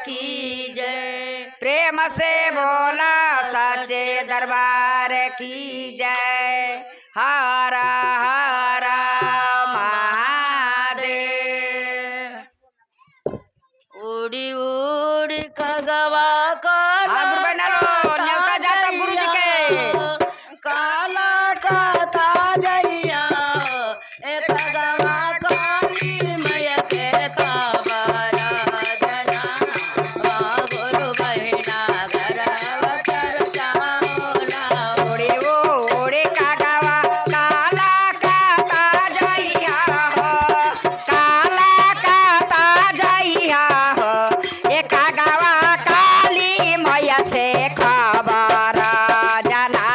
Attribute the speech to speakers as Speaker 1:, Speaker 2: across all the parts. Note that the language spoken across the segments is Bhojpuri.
Speaker 1: की जय। प्रेम से बोला सच्चे दरबार की जय। हर हर महादेव।
Speaker 2: उड़ी उड़ी खगवा काला
Speaker 1: गुरु बहनों, न्योता जाता गुरु जी के।
Speaker 2: काला काता जइया ए खगवा काली मैया के खबरा जना गुरु बहिना घरवा चर्चा होला।
Speaker 1: ओड़े वो ओड़े कागवा काला काता जइया हो, काला काता जइया हो। ए कागवा काली मैया से खबर जना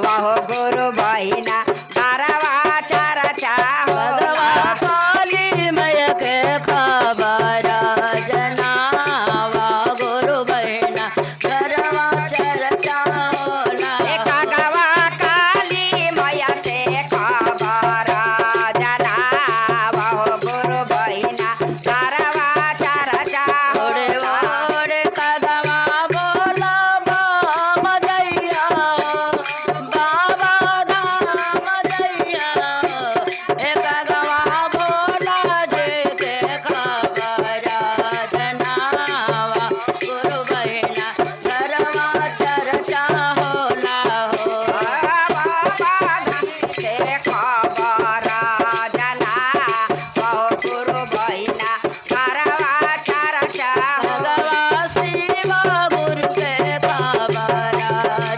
Speaker 1: वह गुरु बहिना घरवा चर्चा होला।
Speaker 2: काली मैया के खबरा जना गुरु बहिना घरवा चर्चा होला।
Speaker 1: ए कागवा काली मैया से खबर जना वह गुरु बहिना घरवा चर्चा
Speaker 2: ओरे
Speaker 1: होला।
Speaker 2: ओरे कदमा बोला बाम दैया बाबा धाम दैया ए कदमा बोला जे के खबरा जनावा गुरु बहिना घरवा चर्चा होला हो।
Speaker 1: बाबा से खबर जना वह गुरु बहिना घरवा चर्चा होला।
Speaker 2: भगवा शिवा गुरु के खबरा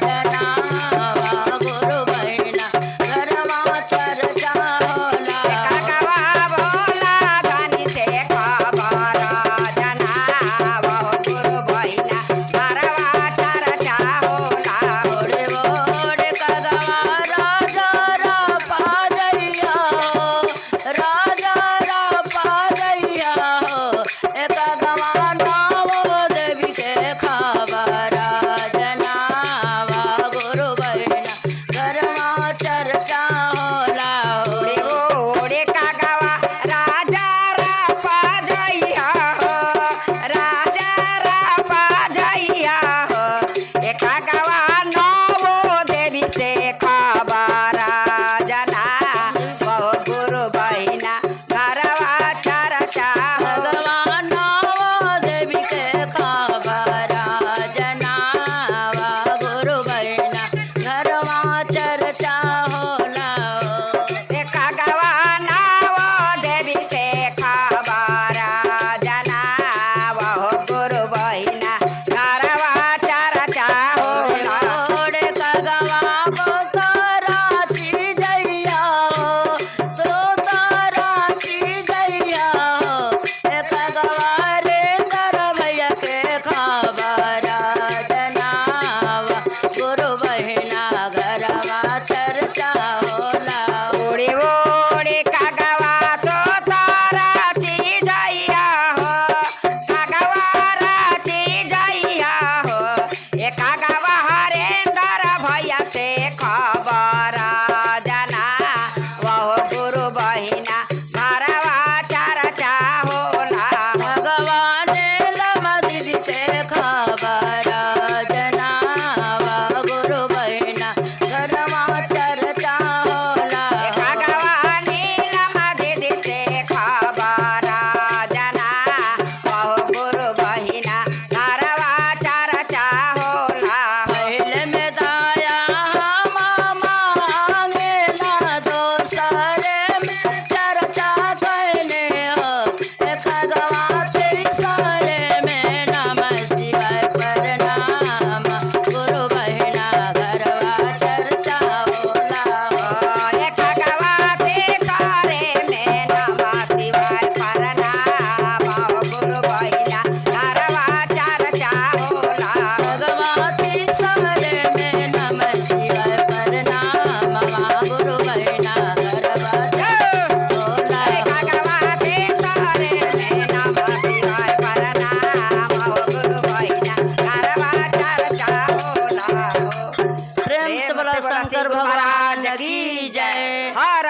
Speaker 2: जनावा गुरु बहिना घरवा चर्चा होला।
Speaker 1: कागवा बोला धनी से खबर जना वह गुरु बहिना घरवा चर्चा होला।
Speaker 2: ओरे ओरे कगवा राजा रा पाजैया राजा रा पाजैया ए कगवा नाम देवी के खबरा जनावा गुरु बहिना घरवा चर्चा होला।
Speaker 1: ओड़े कागवा राजा रापा जइया हो, राजा रापा जइया हो। ए कागवा नवो देवी से खबर जना वह गुरु बहिना घरवा चर्चा होला।
Speaker 2: भगवान नाम देवी के खबरा जनावा गुरु बहिना घरवा चर्चा होला।
Speaker 1: ए कागवा नवो देवी से खबर जना वह गुरु बहिना घरवा चर्चा होला।
Speaker 2: ओरे कगवा बोतराची जइया बोतराची जइया ए कगवा रे करवैया के खबरा जनावा गुरु बहिना घरवा चर्चा होला।
Speaker 1: ओड़े ओड़े कागवा तो तारा जइया हो, कागवा राची जइया हो। ए कागवा हरेंद्र भैया से खबर जना वह गुरु बहिना घरवा चर्चा होला।
Speaker 2: भगवान लमा दीदी से खबरा जनावा गुरु बहिना घरवा चर्चा होला।
Speaker 1: कागवा नीलम दीदी से खबर जना वह गुरु बहिना घरवा चर्चा होला।
Speaker 2: पहले में दाया मांगेला दोसरे में चर्चा कहने हो। ए खगवा तीसरे में नमः शिवाय प्रणाम गुरु बहिना घरवा चर्चा होला।
Speaker 1: ए कागवा तीसरे में नमः शिवाय प्रणाम गुरु बहिना घरवा चर्चा होला।
Speaker 2: भगवा तीसरे में नमः शिवाय प्रणाम गुरु बहिना घरवा होला।
Speaker 1: कागवा तीसरे में नमः शिवाय प्रणाम गुरु बहिना घरवा चर्चा होला।
Speaker 2: प्रेम से बोला शंकर भगवान की जय।
Speaker 1: हर